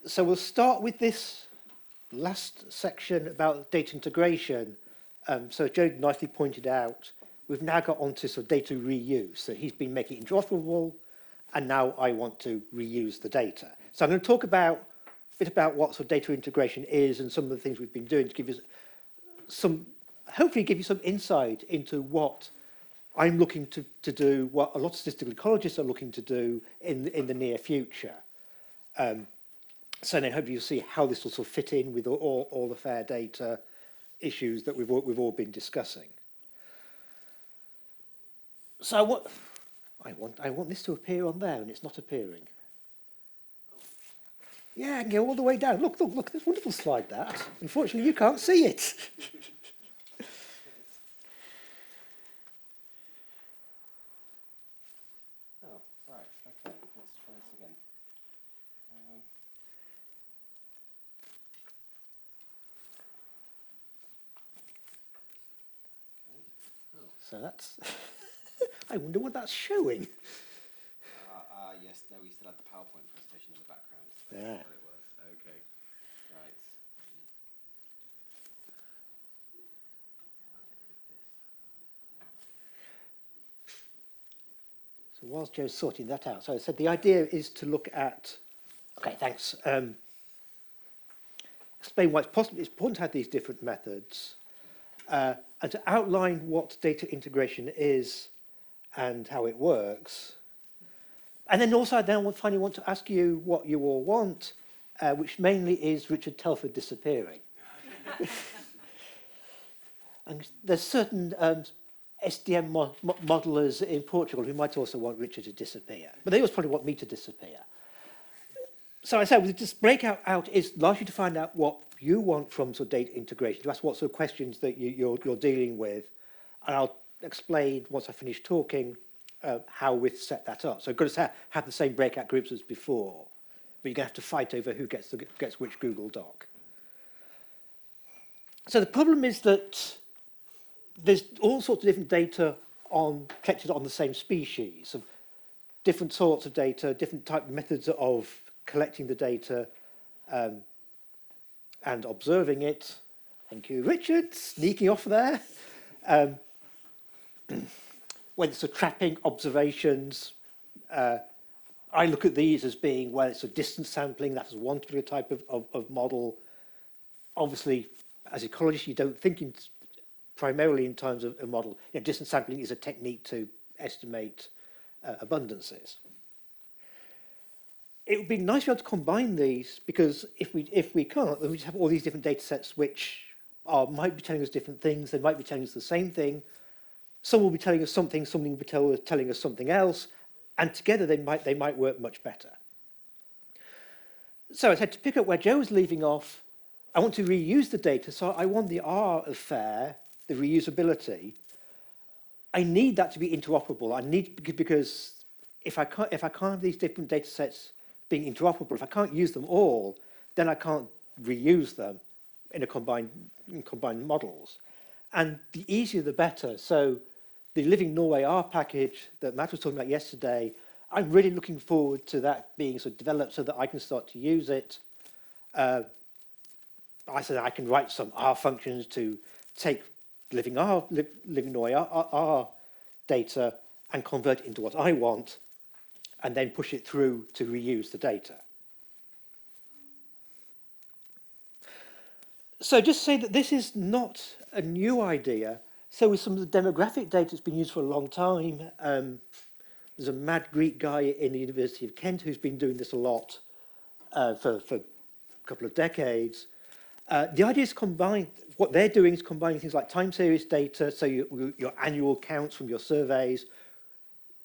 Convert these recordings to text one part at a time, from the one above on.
So we'll start with this last section about data integration. So Joe nicely pointed out, we've now got onto sort of data reuse. So he's been making it interoperable, and now I want to reuse the data. So I'm going to talk a bit about what sort of data integration is and some of the things we've been doing to give you some, hopefully give you some insight into what I'm looking to do, what a lot of statistical ecologists are looking to do in the near future. So then hopefully you'll see how this will sort of fit in with all the fair data issues that we've all been discussing. So I want this to appear on there, and it's not appearing. Yeah, I can go all the way down. Look, this wonderful slide, that. Unfortunately, you can't see it. Oh, right, okay, let's try this again. So that's, I wonder what that's showing. Yes, no, we still had the PowerPoint presentation in the background. So Yeah. that's what it was. Okay, right. So whilst Joe's sorting that out, so I said the idea is to look at, okay, thanks. Explain why it's important to have these different methods, and to outline what data integration is and how it works. And then also I finally want to ask you what you all want, which mainly is Richard Telford disappearing. And there's certain SDM modelers in Portugal who might also want Richard to disappear, but they also probably want me to disappear. So I said, this breakout out is largely to find out what you want from sort of data integration, to ask what sort of questions that you're dealing with, and I'll explain once I finish talking how we've set that up. So we've got to have the same breakout groups as before, but you're going to have to fight over who gets which Google Doc. So the problem is that there's all sorts of different data collected on the same species, of different sorts of data, different type methods of collecting the data and observing it. Thank you, Richard, sneaking off there. Whether it's trapping, observations, I look at these as being, well, it's a distance sampling, that's one particular type of model. Obviously, as ecologists, you don't think primarily in terms of a model. You know, distance sampling is a technique to estimate abundances. It would be nice to be able to combine these, because if we can't, then we just have all these different data sets which might be telling us different things. They might be telling us the same thing. Some will be telling us something, something will be telling us something else, and together they might work much better. So I said, to pick up where Joe was leaving off, I want to reuse the data, so I want the R of FAIR, the reusability. I need that to be interoperable. Because if I can't have these different data sets being interoperable, if I can't use them all, then I can't reuse them in combined models. And the easier the better. So the Living Norway R package that Matt was talking about yesterday, I'm really looking forward to that being sort of developed so that I can start to use it. I said I can write some R functions to take Living Norway R data and convert it into what I want, and then push it through to reuse the data. So just say that this is not a new idea. So with some of the demographic data, it's been used for a long time. There's a mad Greek guy in the University of Kent who's been doing this a lot for a couple of decades. The idea is what they're doing is combining things like time series data, so your annual counts from your surveys,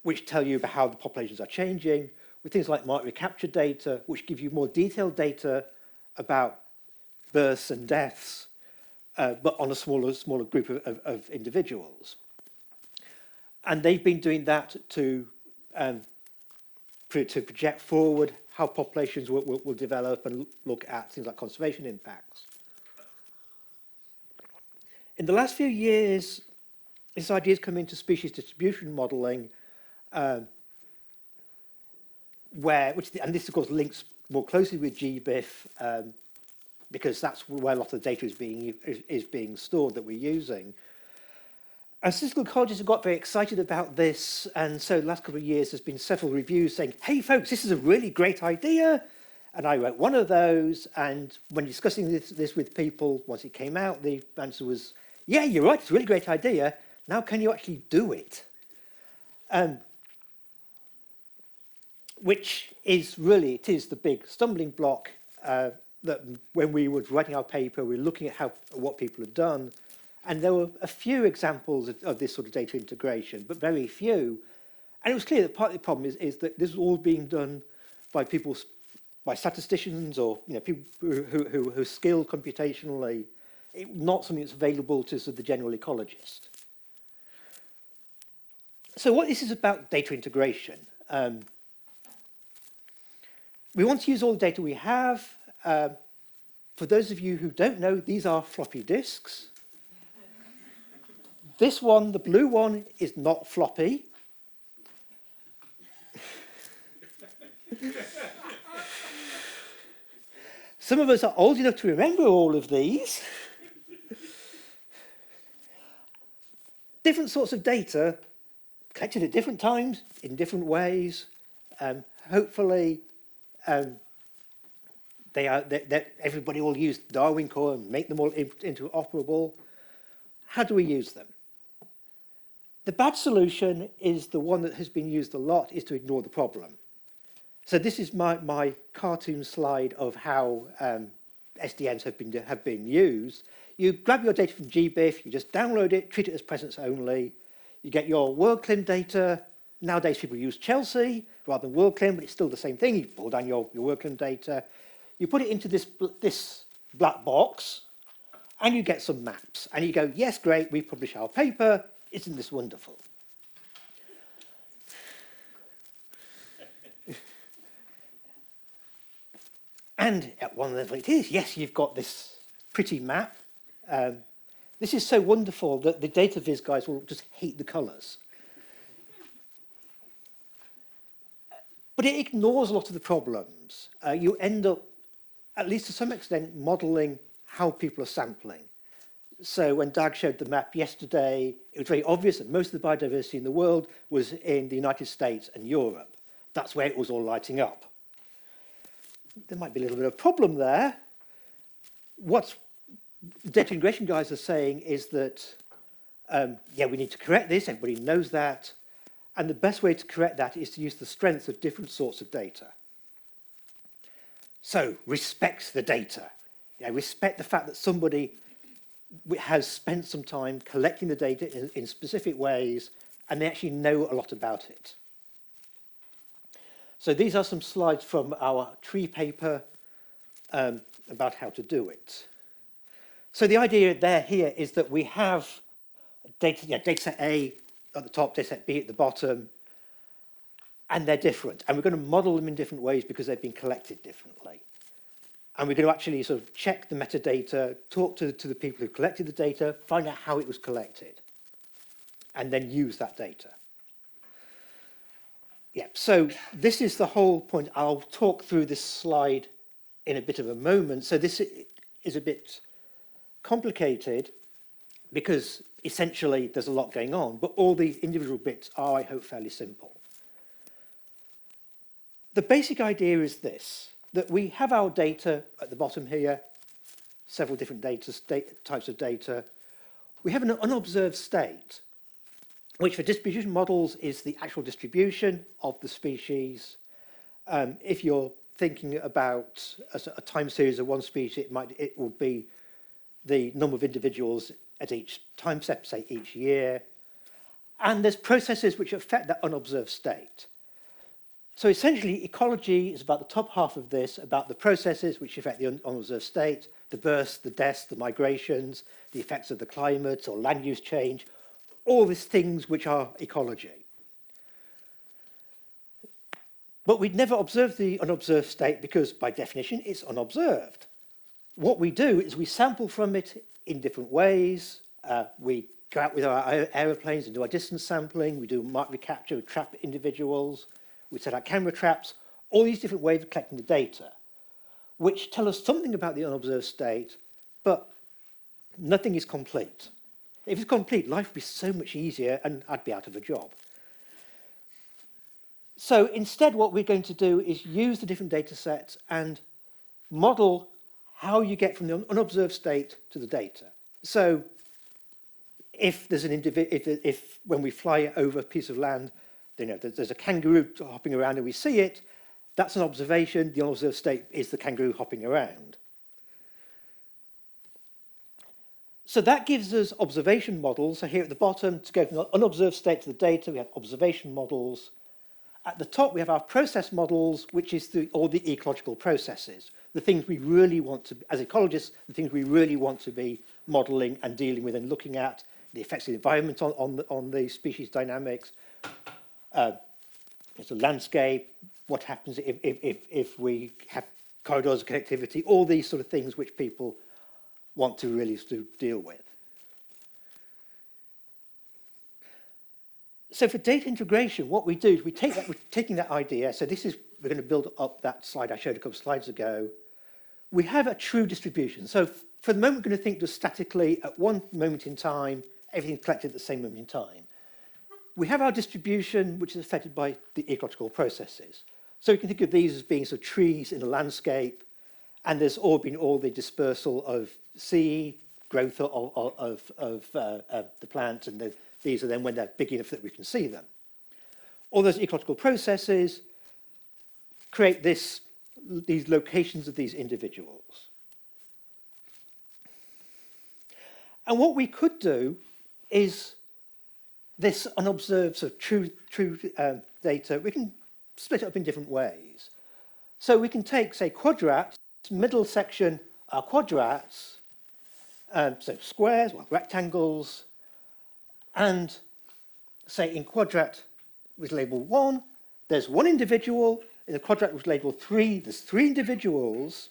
which tell you about how the populations are changing, with things like market recapture data, which give you more detailed data about births and deaths, but on a smaller group of individuals. And they've been doing that to project forward how populations will develop and look at things like conservation impacts. In the last few years, this idea has come into species distribution modeling, and this of course links more closely with GBIF because that's where a lot of the data is being stored that we're using. And statistical ecologists have got very excited about this, and so the last couple of years there's been several reviews saying, hey folks, this is a really great idea. And I wrote one of those, and when discussing this with people, once it came out, the answer was, yeah, you're right, it's a really great idea. Now can you actually do it? Which is really, it is the big stumbling block that when we were writing our paper, we were looking at what people had done. And there were a few examples of this sort of data integration, but very few. And it was clear that part of the problem is that this is all being done by people, by statisticians or people who are skilled computationally, not something that's available to sort of the general ecologist. So what this is about data integration. We want to use all the data we have. For those of you who don't know, these are floppy disks. This one, the blue one, is not floppy. Some of us are old enough to remember all of these. Different sorts of data collected at different times, in different ways. Hopefully, everybody will use Darwin Core and make them all interoperable. How do we use them? The bad solution is the one that has been used a lot, is to ignore the problem. So this is my cartoon slide of how SDNs have been used. You grab your data from GBIF, you just download it, treat it as presence only. You get your WorldClim data. Nowadays people use Chelsea rather than WorldClim, but it's still the same thing. You pull down your WorldClim data, you put it into this black box, and you get some maps. And you go, yes, great, we publish our paper. Isn't this wonderful? And at one level it is, yes, you've got this pretty map. This is so wonderful that the data viz guys will just hate the colors. But it ignores a lot of the problems. You end up, at least to some extent, modeling how people are sampling. So when Dag showed the map yesterday, it was very obvious that most of the biodiversity in the world was in the United States and Europe. That's where it was all lighting up. There might be a little bit of a problem there. What the data integration guys are saying is that, yeah, we need to correct this, everybody knows that, and the best way to correct that is to use the strengths of different sorts of data. So, respect the data. Yeah, respect the fact that somebody has spent some time collecting the data in specific ways, and they actually know a lot about it. So these are some slides from our tree paper about how to do it. So the idea here is that we have data set A at the top, data set B at the bottom, and they're different. And we're going to model them in different ways because they've been collected differently. And we're going to actually sort of check the metadata, talk to the people who collected the data, find out how it was collected, and then use that data. Yeah, so this is the whole point. I'll talk through this slide in a bit of a moment. So this is a bit complicated because essentially there's a lot going on, but all the individual bits are, I hope, fairly simple. The basic idea is this, that we have our data at the bottom here, several different types of data. We have an unobserved state, which for distribution models is the actual distribution of the species. If you're thinking about a time series of one species, it will be the number of individuals at each time step, say each year. And there's processes which affect that unobserved state. So essentially, ecology is about the top half of this, about the processes which affect the unobserved state, the births, the deaths, the migrations, the effects of the climate or land use change, all these things which are ecology. But we'd never observe the unobserved state because, by definition, it's unobserved. What we do is we sample from it in different ways. We go out with our aeroplanes and do our distance sampling. We do mark recapture, we trap individuals. We set out camera traps, all these different ways of collecting the data. which tell us something about the unobserved state, but nothing is complete. If it's complete, life would be so much easier and I'd be out of a job. So instead, what we're going to do is use the different data sets and model how you get from the unobserved state to the data. So if there's an if when we fly over a piece of land, you know, there's a kangaroo hopping around and we see it, that's an observation. The unobserved state is the kangaroo hopping around. So that gives us observation models. So here at the bottom, to go from the unobserved state to the data, we have observation models. At the top, we have our process models, which is all the ecological processes, the things we really want to, as ecologists, the things we really want to be modeling and dealing with and looking at, the effects of the environment on the species dynamics, it's a landscape, what happens if we have corridors of connectivity, all these sort of things which people want to really deal with. So for data integration, what we do is we're taking that idea, so we're going to build up that slide I showed a couple of slides ago. We have a true distribution. So for the moment, we're going to think just statically at one moment in time, everything collected at the same moment in time. We have our distribution, which is affected by the ecological processes. So we can think of these as being sort of trees in a landscape, and there's been all the dispersal of seed, growth of the plants, and these are then when they're big enough that we can see them. All those ecological processes create these locations of these individuals. And what we could do is this unobserved sort of true data, we can split it up in different ways. So we can take, say, quadrats, middle section are quadrats, so squares, well, rectangles, and say in quadrat with label 1, there's one individual. In the quadrat with label 3, there's 3 individuals.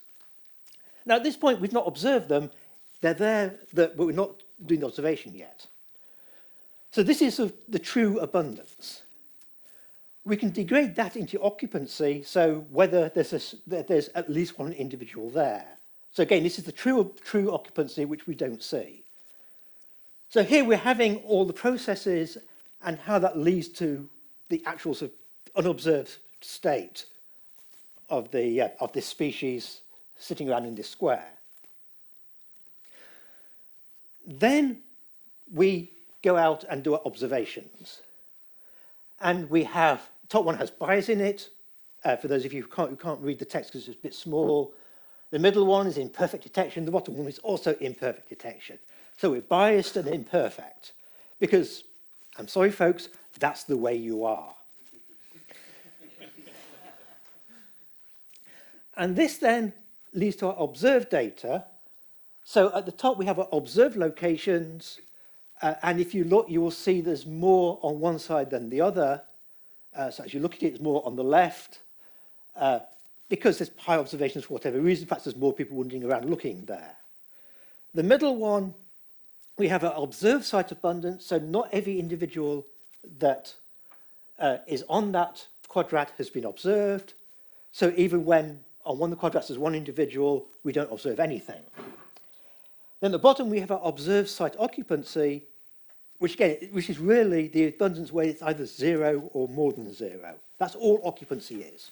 Now, at this point, we've not observed them. They're there, but we're not doing the observation yet. So this is sort of the true abundance. We can degrade that into occupancy, so whether there's at least one individual there. So again, this is the true occupancy, which we don't see. So here we're having all the processes and how that leads to the actual sort of unobserved state of this species sitting around in this square. Then we go out and do our observations. And we have, top one has bias in it, for those of you who can't read the text because it's a bit small. The middle one is imperfect detection. The bottom one is also imperfect detection. So we're biased and imperfect because, I'm sorry, folks, that's the way you are. And this then leads to our observed data. So at the top, we have our observed locations. And if you look, you will see there's more on one side than the other. So as you look at it, it's more on the left. Because there's high observations for whatever reason, perhaps there's more people wandering around looking there. The middle one, we have an observed site abundance, so not every individual that is on that quadrat has been observed. So even when on one of the quadrats there's one individual, we don't observe anything. Then at the bottom, we have our observed site occupancy, which is really the abundance where it's either 0 or more than 0. That's all occupancy is.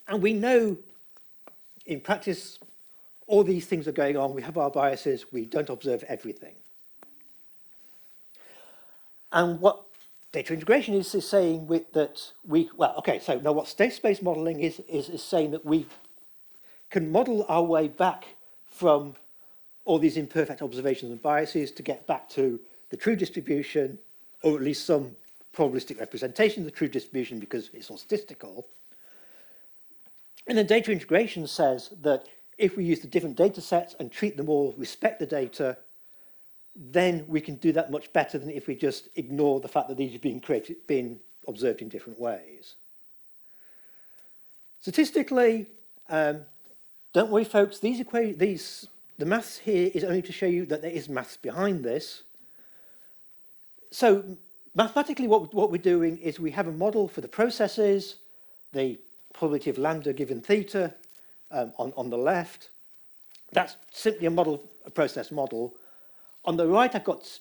And we know in practice, all these things are going on. We have our biases. We don't observe everything. And what data integration is saying so now what state space modeling is saying that we can model our way back from all these imperfect observations and biases to get back to the true distribution, or at least some probabilistic representation of the true distribution because it's all statistical. And then data integration says that if we use the different data sets and treat them all, respect the data, then we can do that much better than if we just ignore the fact that these are being observed in different ways. Statistically, don't worry, folks, the maths here is only to show you that there is maths behind this. So mathematically, what we're doing is we have a model for the processes, the probability of lambda given theta on the left. That's simply a process model. On the right, I've got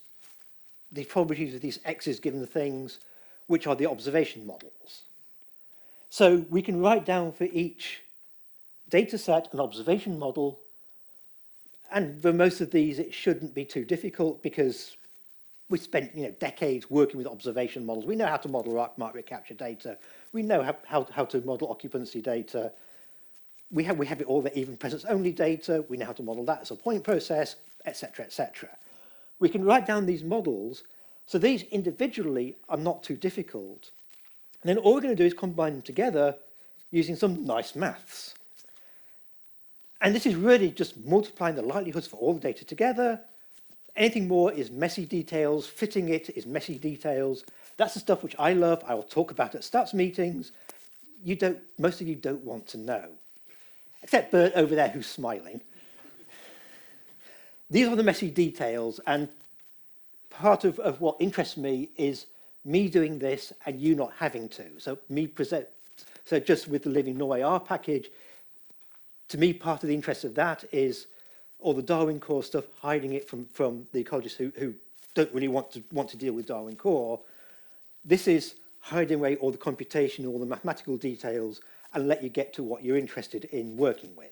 the probabilities of these x's given the things, which are the observation models. So we can write down for each data set an observation model. And for most of these, it shouldn't be too difficult because we spent decades working with observation models. We know how to model market recapture data. We know how to model occupancy data. We have it all the even presence only data. We know how to model that as a point process, etc., etc. We can write down these models. So these individually are not too difficult. And then all we're going to do is combine them together using some nice maths. And this is really just multiplying the likelihoods for all the data together. Anything more is messy details. Fitting it is messy details. That's the stuff which I love. I will talk about at stats meetings. Most of you don't want to know. Except Bert over there who's smiling. These are the messy details, and part of what interests me is me doing this and you not having to. So just with the Living Norway R package, to me, part of the interest of that is all the Darwin core stuff, hiding it from the ecologists who don't really want to deal with Darwin core. This is hiding away all the computation, all the mathematical details, and let you get to what you're interested in working with.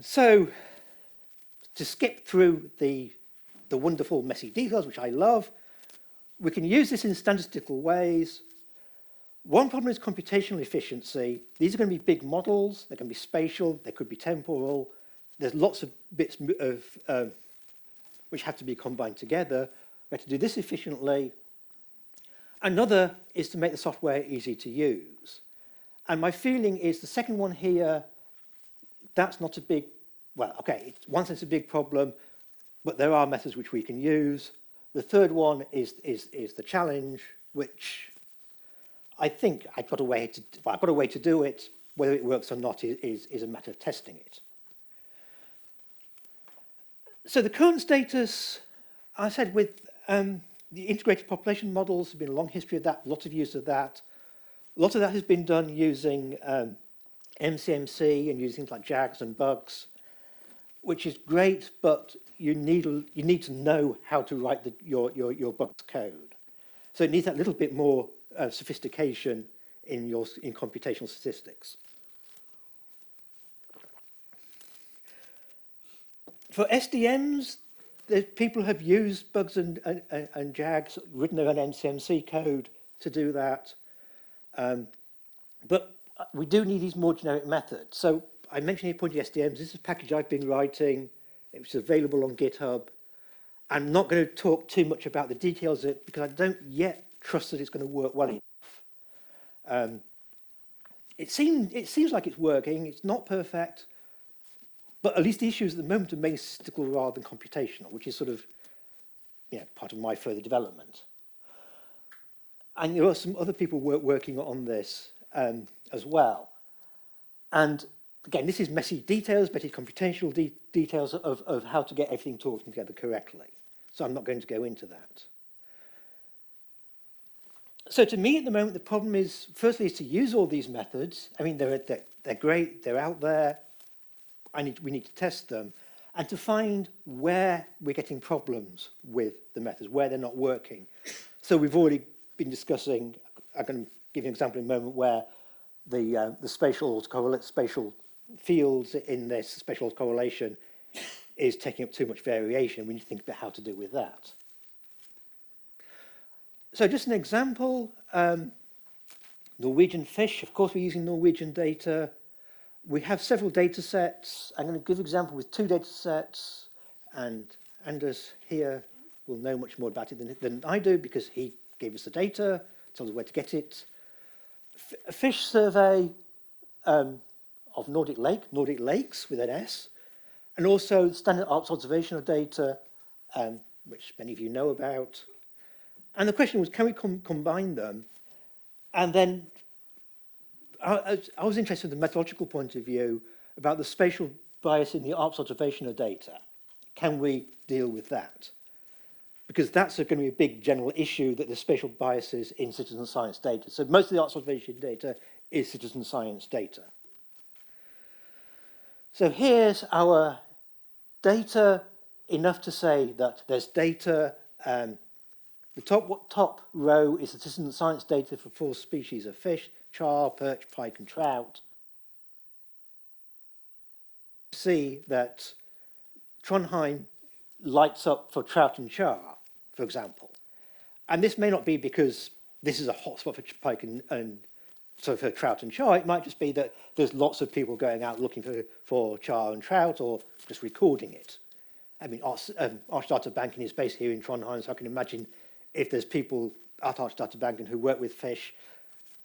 So, to skip through the wonderful messy details, which I love, we can use this in statistical ways. One problem is computational efficiency. These are going to be big models. They're going to be spatial. They could be temporal. There's lots of bits which have to be combined together. We have to do this efficiently. Another is to make the software easy to use. And my feeling is the second one here, that's not a big, well, okay, in one sense a big problem, but there are methods which we can use. The third one is the challenge, which I think I've got a way to do it. Whether it works or not is a matter of testing it. So the current status, I said with the integrated population models, there's been a long history of that, lots of use of that. A lot of that has been done using MCMC and using things like JAGs and bugs, which is great, but you need to know how to write your bugs code. So it needs that little bit more sophistication in computational statistics. For SDMs, people have used bugs and JAGs, written their own MCMC code to do that. But we do need these more generic methods. So I mentioned here pointing SDMs. This is a package I've been writing. It's available on GitHub. I'm not going to talk too much about the details of it because I don't yet trust that it's going to work well enough. It seems like it's working. It's not perfect. But at least the issues at the moment are mainly statistical rather than computational, which is sort of part of my further development. And there are some other people working on this as well. And again, this is messy details, messy computational details of how to get everything talking together correctly. So I'm not going to go into that. So to me at the moment, the problem is, firstly, is to use all these methods. I mean, they're great, they're out there. We need to test them, and to find where we're getting problems with the methods, where they're not working. So we've already been discussing, I'm going to give you an example in a moment, where the spatial fields in this spatial correlation is taking up too much variation. We need to think about how to deal with that. So just an example, Norwegian fish. Of course, we're using Norwegian data. We have several data sets. I'm going to give an example with 2 data sets, and Anders here will know much more about it than I do because he gave us the data, told us where to get it. A fish survey of Nordic lakes with an S, and also standard ARPS observational data, which many of you know about. And the question was, can we combine them? And then I was interested in the methodological point of view about the spatial bias in the ARPS observational data. Can we deal with that? because that's going to be a big general issue, that there's spatial biases in citizen science data. So most of the observation data is citizen science data. So here's our data, enough to say that there's data. The top row is the citizen science data for 4 species of fish: char, perch, pike, and trout. See that Trondheim lights up for trout and char, for example. And this may not be because this is a hotspot for pike and so for trout and char. It might just be that there's lots of people going out looking for char and trout, or just recording it. I mean, Artsdatabanken is based here in Trondheim, so I can imagine if there's people at Artsdatabanken who work with fish,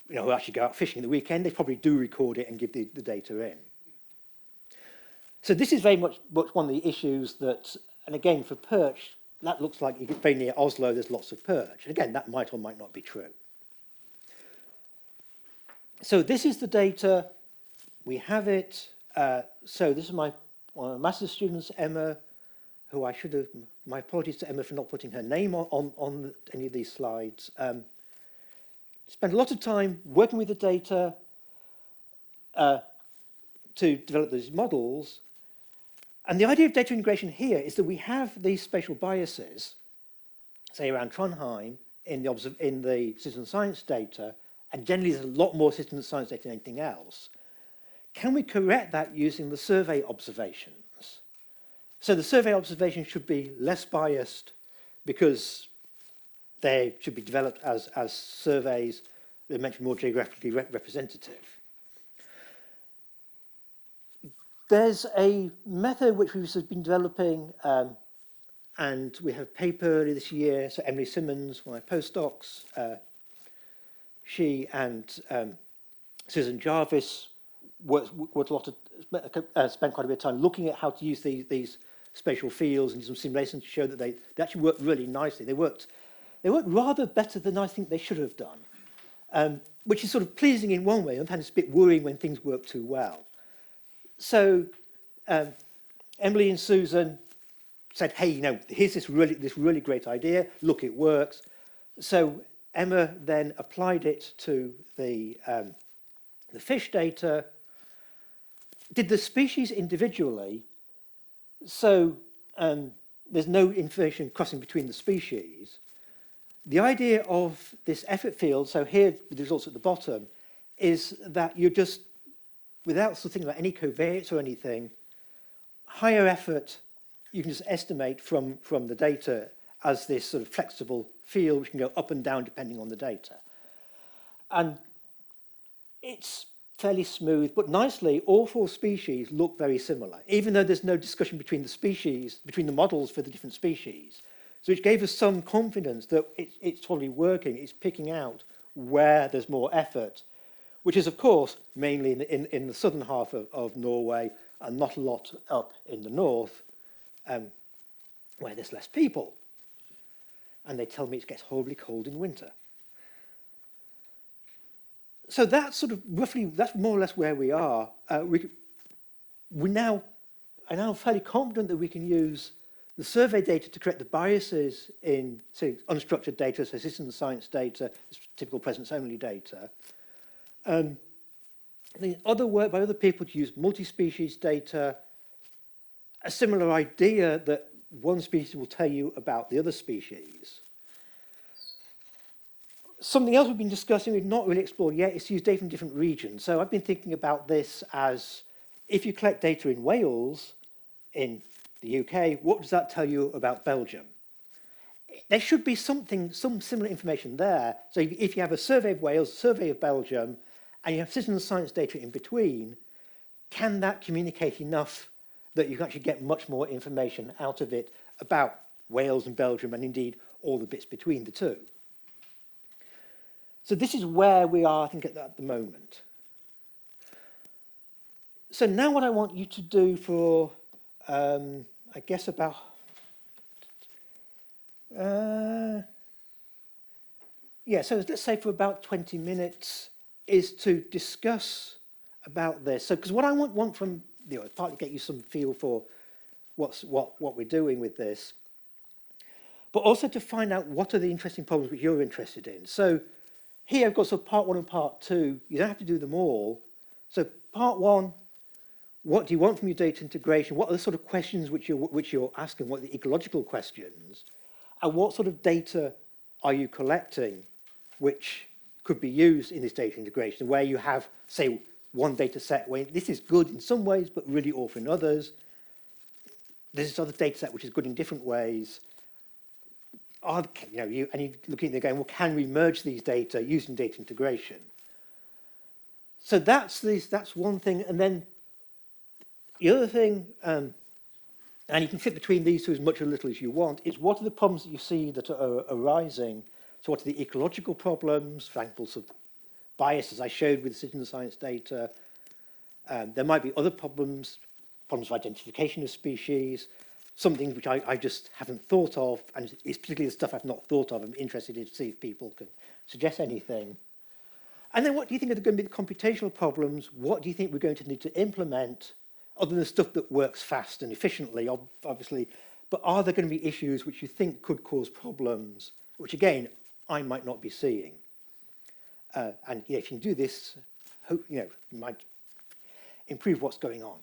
who actually go out fishing at the weekend, they probably do record it and give the data in. So this is very much one of the issues that, and again, for perch, that looks like very near Oslo, there's lots of perch. And again, that might or might not be true. So this is the data. We have it. So this is one of my master's students, Emma, who I should have, my apologies to Emma for not putting her name on any of these slides. Spent a lot of time working with the data to develop these models. And the idea of data integration here is that we have these spatial biases, say around Trondheim, in the citizen science data, and generally there's a lot more citizen science data than anything else. Can we correct that using the survey observations? So the survey observations should be less biased because they should be developed as surveys that are meant to be more geographically representative. There's a method which we've been developing, and we have a paper earlier this year. So Emily Simmons, one of my postdocs, she and Susan Jarvis spent quite a bit of time looking at how to use these spatial fields and some simulations to show that they actually worked really nicely. They worked rather better than I think they should have done, which is sort of pleasing in one way, and it's a bit worrying when things work too well. So Emily and Susan said, hey, here's this really great idea. Look, it works. So Emma then applied it to the fish data, did the species individually, so there's no information crossing between the species. The idea of this effort field, so here the results at the bottom, is that you're just, without sort of thinking about any covariates or anything, higher effort you can just estimate from the data as this sort of flexible field which can go up and down depending on the data. And it's fairly smooth, but nicely, all 4 species look very similar, even though there's no discussion between the species, between the models for the different species. So it gave us some confidence that it's totally working. It's picking out where there's more effort, which is, of course, mainly in the southern half of Norway and not a lot up in the north, where there's less people. And they tell me it gets horribly cold in winter. So that's sort of roughly, that's more or less where we are. We now are now fairly confident that we can use the survey data to correct the biases in, say, unstructured data, so citizen science data, typical presence-only data. The other work by other people to use multi-species data, a similar idea that one species will tell you about the other species. Something else we've been discussing, we've not really explored yet, is to use data from different regions. So I've been thinking about this as, if you collect data in Wales, in the UK, what does that tell you about Belgium? There should be some similar information there. So if you have a survey of Wales, a survey of Belgium, and you have citizen science data in between, can that communicate enough that you can actually get much more information out of it about Wales and Belgium, and indeed all the bits between the two? So this is where we are, I think, at the moment. So now what I want you to do for, I guess about, so let's say for about 20 minutes, is to discuss about this. So, because what I want from, partly get you some feel for what we're doing with this. but also to find out what are the interesting problems which you're interested in. So here I've got sort of part one and part two. You don't have to do them all. So part one, what do you want from your data integration? What are the sort of questions which you're asking? What are the ecological questions? And what sort of data are you collecting which could be used in this data integration, where you have, say, one data set where this is good in some ways, but really awful in others. There's this other data set which is good in different ways. And you're looking at it going, well, can we merge these data using data integration? So that's one thing. And then the other thing, and you can fit between these two as much or little as you want, is what are the problems that you see that are arising? So what are the ecological problems, for example, sort of bias, as I showed with citizen science data. There might be other problems of identification of species, some things which I just haven't thought of, and it's particularly the stuff I've not thought of. I'm interested to see if people can suggest anything. And then what do you think are going to be the computational problems? What do you think we're going to need to implement, other than the stuff that works fast and efficiently, obviously, but are there going to be issues which you think could cause problems, which again, I might not be seeing? And if you can do this, you might improve what's going on.